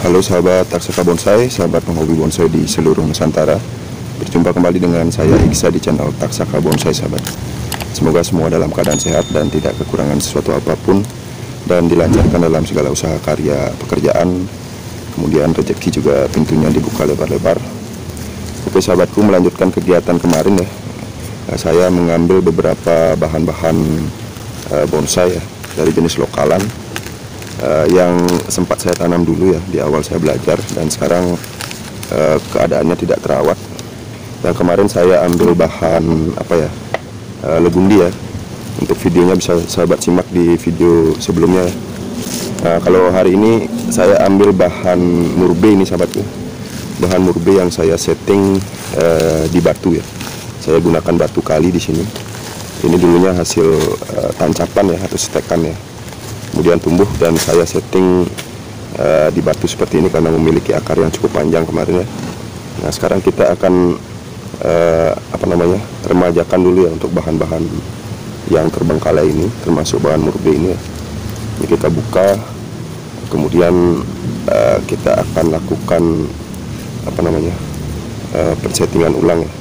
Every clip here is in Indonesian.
Halo sahabat Taksaka Bonsai, sahabat penghobi bonsai di seluruh Nusantara. Berjumpa kembali dengan saya Iksa di channel Taksaka Bonsai, sahabat. Semoga semua dalam keadaan sehat dan tidak kekurangan sesuatu apapun, dan dilancarkan dalam segala usaha karya pekerjaan. Kemudian rezeki juga pintunya dibuka lebar-lebar. Oke sahabatku, melanjutkan kegiatan kemarin ya. Saya mengambil beberapa bahan-bahan bonsai ya, dari jenis lokalan yang sempat saya tanam dulu ya di awal saya belajar, dan sekarang keadaannya tidak terawat. Dan kemarin saya ambil bahan legundi ya. Untuk videonya bisa sahabat simak di video sebelumnya ya. Nah, kalau hari ini saya ambil bahan murbe ini sahabatku. Bahan murbe yang saya setting di batu ya. Saya gunakan batu kali di sini. Ini dulunya hasil tancapan ya, atau stekan ya. Kemudian tumbuh dan saya setting di batu seperti ini karena memiliki akar yang cukup panjang kemarin ya. Nah, sekarang kita akan remajakan dulu ya untuk bahan-bahan yang terbengkalai ini, termasuk bahan murbe ini ya. Ini kita buka, kemudian kita akan lakukan persettingan ulang ya.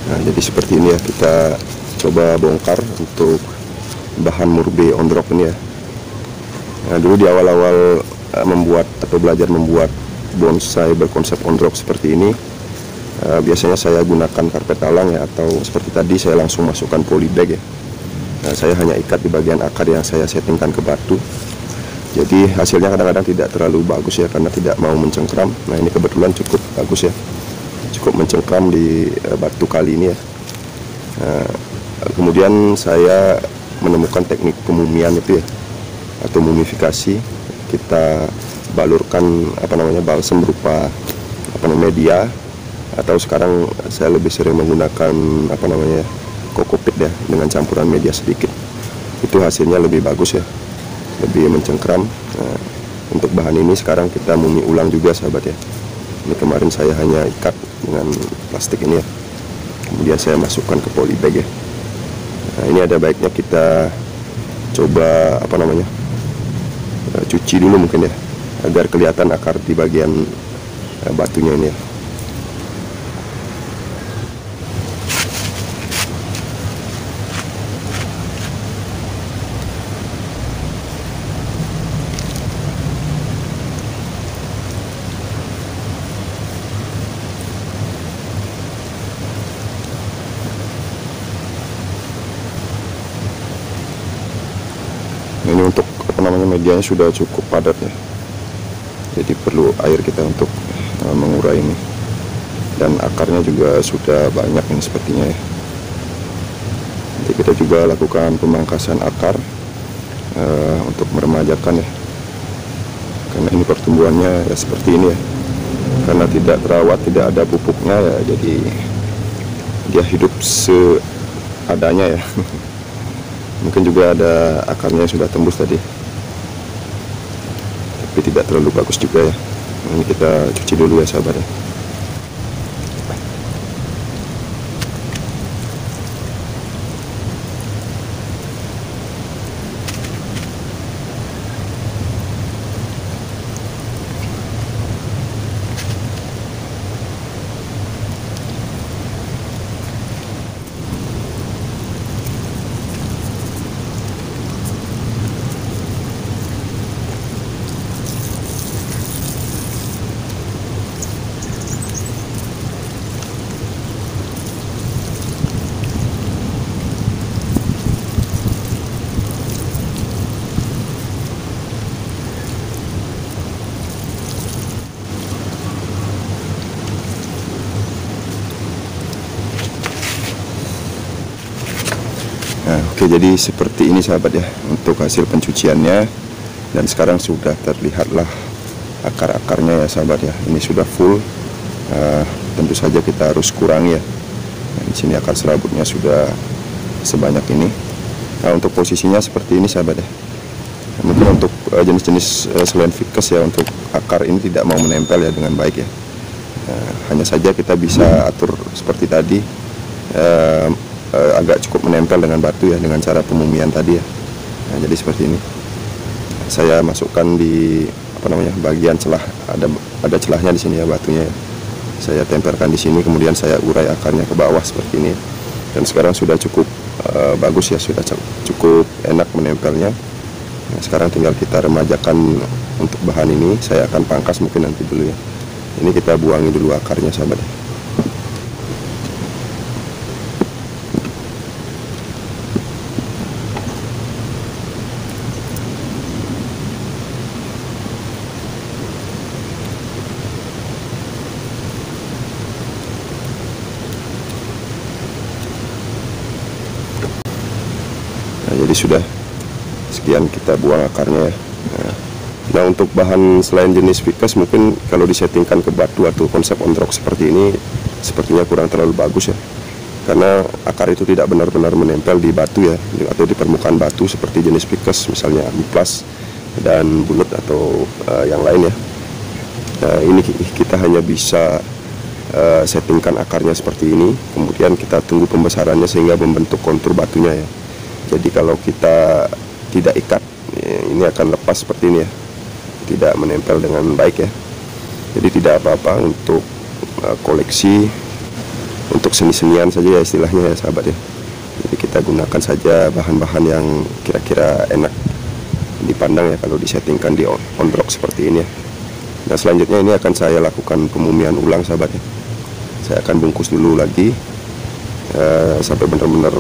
Nah, jadi seperti ini ya, kita coba bongkar untuk bahan murbe ondrok ini ya. Nah, dulu di awal-awal membuat atau belajar membuat bonsai berkonsep ondrok seperti ini, biasanya saya gunakan karpet talang ya, atau seperti tadi saya langsung masukkan polybag ya. Nah, saya hanya ikat di bagian akar yang saya settingkan ke batu. Jadi hasilnya kadang-kadang tidak terlalu bagus ya, karena tidak mau mencengkram. Nah, ini kebetulan cukup bagus ya, cukup mencengkram di batu kali ini ya. Nah, kemudian saya menemukan teknik pemumian itu ya, atau mumifikasi. Kita balurkan balsam berupa media, atau sekarang saya lebih sering menggunakan kokopit ya, dengan campuran media sedikit. Itu hasilnya lebih bagus ya, lebih mencengkram. Nah, untuk bahan ini sekarang kita mumi ulang juga sahabat ya. Ini kemarin saya hanya ikat dengan plastik ini ya, kemudian saya masukkan ke polybag ya. Nah, ini ada baiknya kita coba cuci dulu mungkin ya, agar kelihatan akar di bagian batunya ini ya. Ini untuk medianya sudah cukup padat ya, jadi perlu air kita untuk mengurai ini, dan akarnya juga sudah banyak ini sepertinya ya. Nanti kita juga lakukan pemangkasan akar untuk meremajakan ya, karena ini pertumbuhannya ya seperti ini ya, karena tidak terawat, tidak ada pupuknya ya, jadi dia hidup seadanya ya. Mungkin juga ada akarnya yang sudah tembus tadi, tapi tidak terlalu bagus juga ya. Ini kita cuci dulu ya sahabat ya. Nah, oke, jadi seperti ini sahabat ya untuk hasil pencuciannya, dan sekarang sudah terlihatlah akar-akarnya ya sahabat ya. Ini sudah full. Tentu saja kita harus kurangi ya. Nah, di sini akar serabutnya sudah sebanyak ini. Nah, untuk posisinya seperti ini sahabat ya. Mungkin untuk jenis-jenis selain ficus ya, untuk akar ini tidak mau menempel ya dengan baik ya. Hanya saja kita bisa atur seperti tadi, agak cukup menempel dengan batu ya, dengan cara pemumian tadi ya. Nah, jadi seperti ini. Saya masukkan di bagian celah, ada celahnya di sini ya batunya ya. Saya tempelkan di sini, kemudian saya urai akarnya ke bawah seperti ini. Dan sekarang sudah cukup bagus ya, sudah cukup enak menempelnya. Nah, sekarang tinggal kita remajakan untuk bahan ini. Saya akan pangkas mungkin nanti dulu ya. Ini kita buangi dulu akarnya sahabat ya. Nah, jadi sudah sekian kita buang akarnya ya. Nah, untuk bahan selain jenis Vickers, mungkin kalau disettingkan ke batu atau konsep ondrok seperti ini sepertinya kurang terlalu bagus ya, karena akar itu tidak benar-benar menempel di batu ya, atau di permukaan batu seperti jenis Vickers misalnya Amplas dan Bulut atau yang lain ya. Nah, ini kita hanya bisa settingkan akarnya seperti ini, kemudian kita tunggu pembesarannya sehingga membentuk kontur batunya ya. Jadi kalau kita tidak ikat, ini akan lepas seperti ini ya, tidak menempel dengan baik ya. Jadi tidak apa-apa untuk koleksi, untuk seni-senian saja ya istilahnya ya sahabat ya. Jadi kita gunakan saja bahan-bahan yang kira-kira enak dipandang ya kalau disettingkan di ondrok seperti ini ya. Nah, selanjutnya ini akan saya lakukan pemumian ulang sahabat ya. Saya akan bungkus dulu lagi sampai benar-benar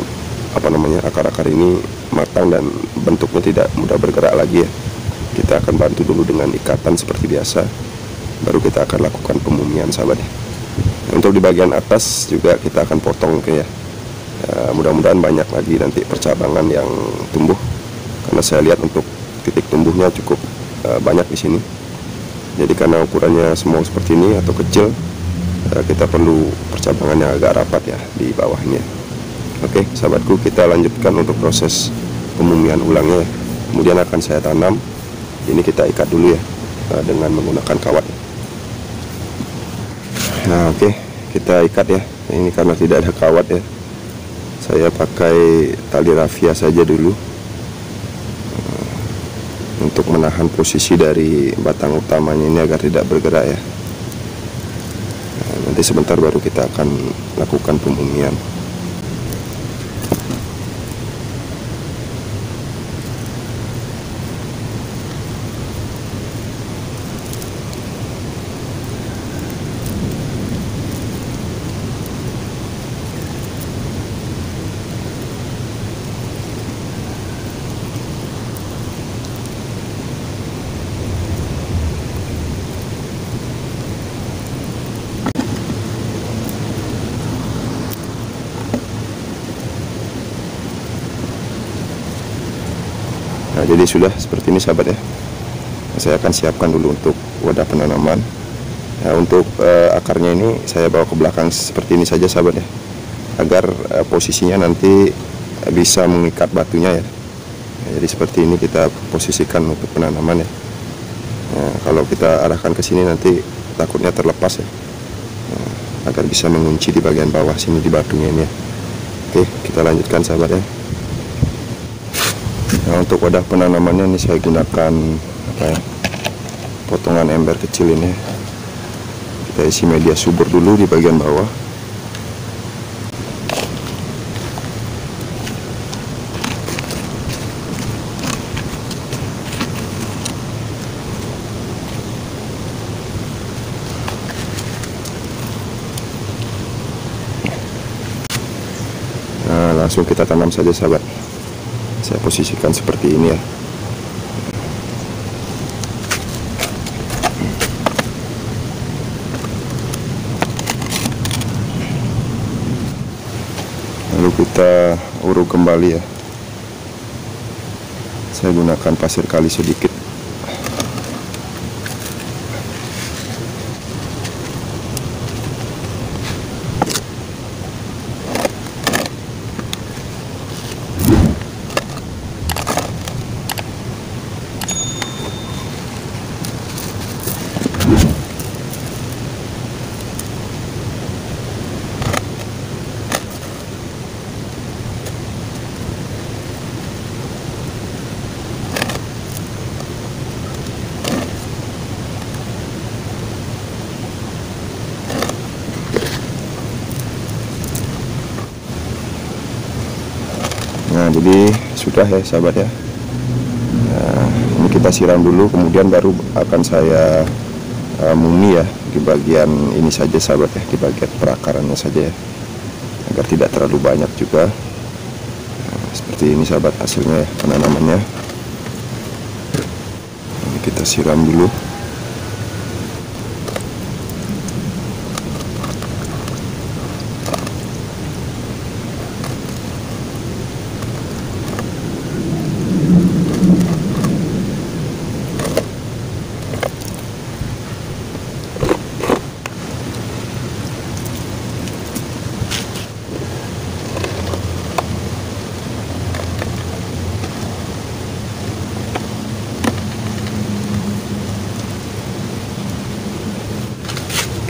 akar-akar ini matang dan bentuknya tidak mudah bergerak lagi ya. Kita akan bantu dulu dengan ikatan seperti biasa, baru kita akan lakukan pemumian sahabat ya. Untuk di bagian atas juga kita akan potong ya. Mudah-mudahan banyak lagi nanti percabangan yang tumbuh, karena saya lihat untuk titik tumbuhnya cukup banyak di sini. Jadi karena ukurannya semua seperti ini atau kecil, kita perlu percabangan yang agak rapat ya di bawahnya. Oke sahabatku, kita lanjutkan untuk proses pemumian ulangnya ya. Kemudian akan saya tanam. Ini kita ikat dulu ya dengan menggunakan kawat. Nah oke, kita ikat ya. Ini karena tidak ada kawat ya, saya pakai tali rafia saja dulu untuk menahan posisi dari batang utamanya ini agar tidak bergerak ya. Nah, nanti sebentar baru kita akan lakukan pemumian. Nah, jadi sudah seperti ini sahabat ya. Saya akan siapkan dulu untuk wadah penanaman. Nah, untuk akarnya ini saya bawa ke belakang seperti ini saja sahabat ya, agar posisinya nanti bisa mengikat batunya ya. Nah, jadi seperti ini kita posisikan untuk penanaman ya. Nah, kalau kita arahkan ke sini nanti takutnya terlepas ya. Nah, agar bisa mengunci di bagian bawah sini di batunya ini ya. Oke, kita lanjutkan sahabat ya. Nah, untuk wadah penanamannya ini saya gunakan potongan ember kecil ini. Kita isi media subur dulu di bagian bawah. Nah, langsung kita tanam saja sahabat. Saya posisikan seperti ini ya. Lalu kita uruk kembali ya. Saya gunakan pasir kali sedikit. jadi sudah ya sahabat ya. Nah, ini kita siram dulu, kemudian baru akan saya mumi ya di bagian ini saja sahabat ya, di bagian perakarannya saja ya, agar tidak terlalu banyak juga. Nah, seperti ini sahabat hasilnya ya, penanamannya. Ini kita siram dulu.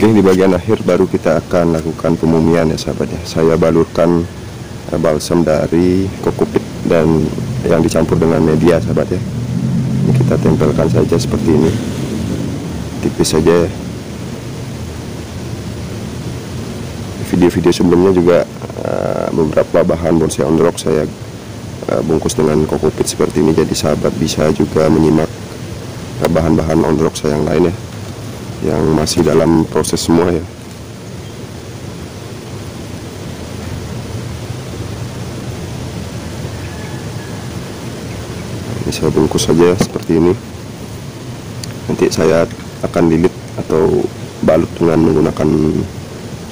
Oke, di bagian akhir baru kita akan lakukan pemumian ya sahabat ya. Saya balurkan balsam dari kokopit dan yang dicampur dengan media sahabat ya. Ini kita tempelkan saja seperti ini, tipis saja ya. Video-video sebelumnya juga beberapa bahan bonsai ondrok saya bungkus dengan kokopit seperti ini, jadi sahabat bisa juga menyimak bahan-bahan ondrok saya yang lain ya, yang masih dalam proses semua ya. Ini saya bungkus saja seperti ini. Nanti saya akan lilit atau balut dengan menggunakan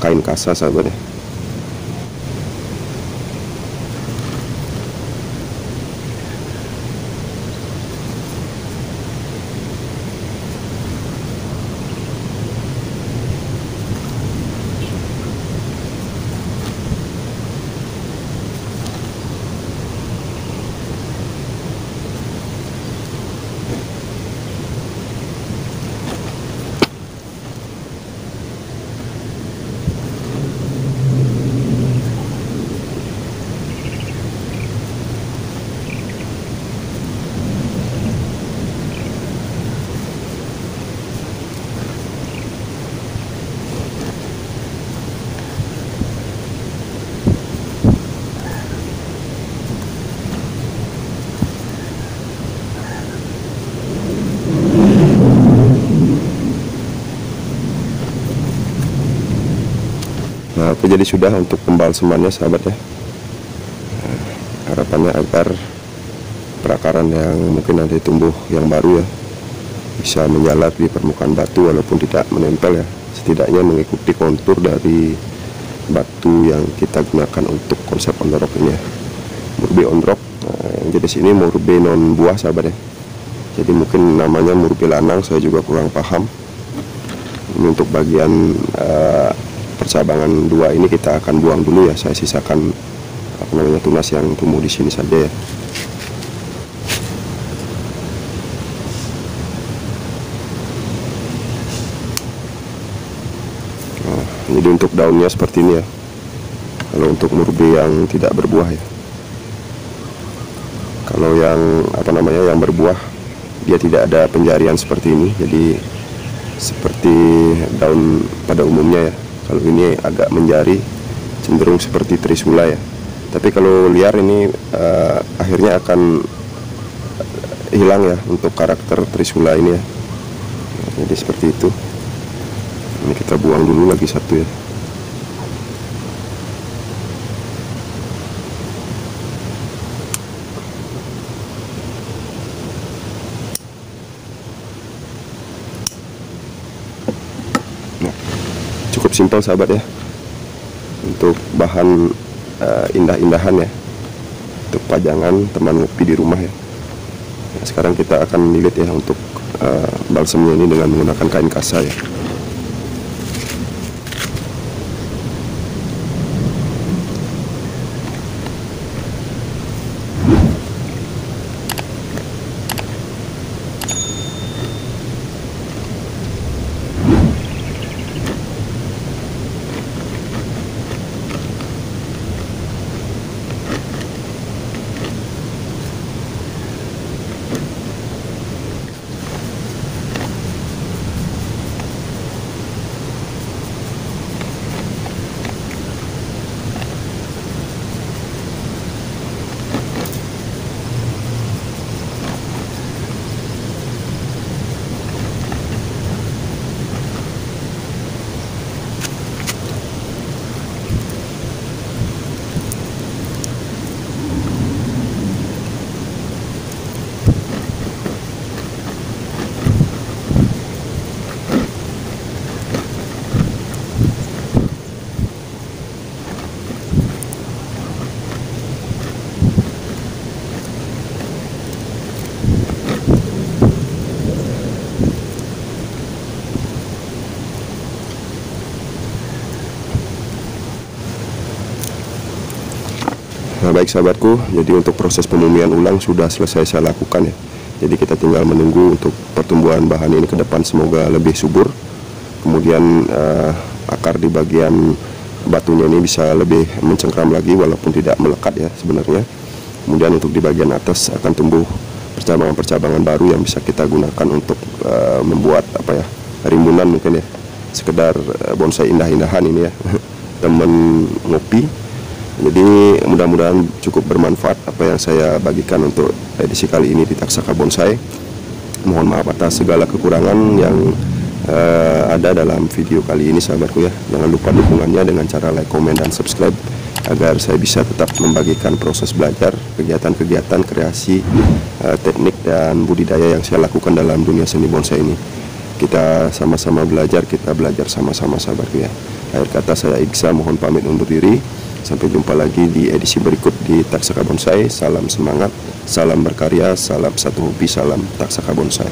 kain kasa sahabat ya. Nah, oke, jadi sudah untuk pembalsemannya sahabat ya. Nah, harapannya agar perakaran yang mungkin nanti tumbuh yang baru ya bisa menjalar di permukaan batu walaupun tidak menempel ya, setidaknya mengikuti kontur dari batu yang kita gunakan untuk konsep ondrok ini ya. Murbe ondrok, yang jenis ini murbe non buah sahabat ya, jadi mungkin namanya murbe lanang, saya juga kurang paham. Ini untuk bagian percabangan dua ini kita akan buang dulu ya, saya sisakan tunas yang tumbuh di sini saja ya. Nah, jadi untuk daunnya seperti ini ya, kalau untuk murbe yang tidak berbuah ya. Kalau yang yang berbuah, dia tidak ada penjarian seperti ini, jadi seperti daun pada umumnya ya. Kalau ini agak menjari, cenderung seperti trisula ya. Tapi kalau liar ini akhirnya akan hilang ya untuk karakter trisula ini ya. Jadi seperti itu. Ini kita buang dulu lagi satu ya. Cukup simpel sahabat ya, untuk bahan indah-indahan ya, untuk pajangan teman ngopi di rumah ya. Nah, sekarang kita akan lilit ya untuk balsemnya ini dengan menggunakan kain kasa ya. Nah baik sahabatku, jadi untuk proses pemumian ulang sudah selesai saya lakukan ya. Jadi kita tinggal menunggu untuk pertumbuhan bahan ini ke depan semoga lebih subur. Kemudian akar di bagian batunya ini bisa lebih mencengkram lagi walaupun tidak melekat ya sebenarnya. Kemudian untuk di bagian atas akan tumbuh percabangan-percabangan baru yang bisa kita gunakan untuk membuat apa ya, rimbunan mungkin ya. Sekedar bonsai indah-indahan ini ya. Temen ngopi. Jadi mudah-mudahan cukup bermanfaat apa yang saya bagikan untuk edisi kali ini di Taksaka Bonsai. Mohon maaf atas segala kekurangan yang ada dalam video kali ini sahabatku ya. Jangan lupa dukungannya dengan cara like, komen, dan subscribe agar saya bisa tetap membagikan proses belajar, kegiatan-kegiatan kreasi, teknik dan budidaya yang saya lakukan dalam dunia seni bonsai ini. Kita sama-sama belajar, kita belajar sama-sama sahabatku ya. Akhir kata saya Iksa mohon pamit undur diri. Sampai jumpa lagi di edisi berikut di Taksaka Bonsai. Salam semangat, salam berkarya, salam satu hobi, salam Taksaka Bonsai.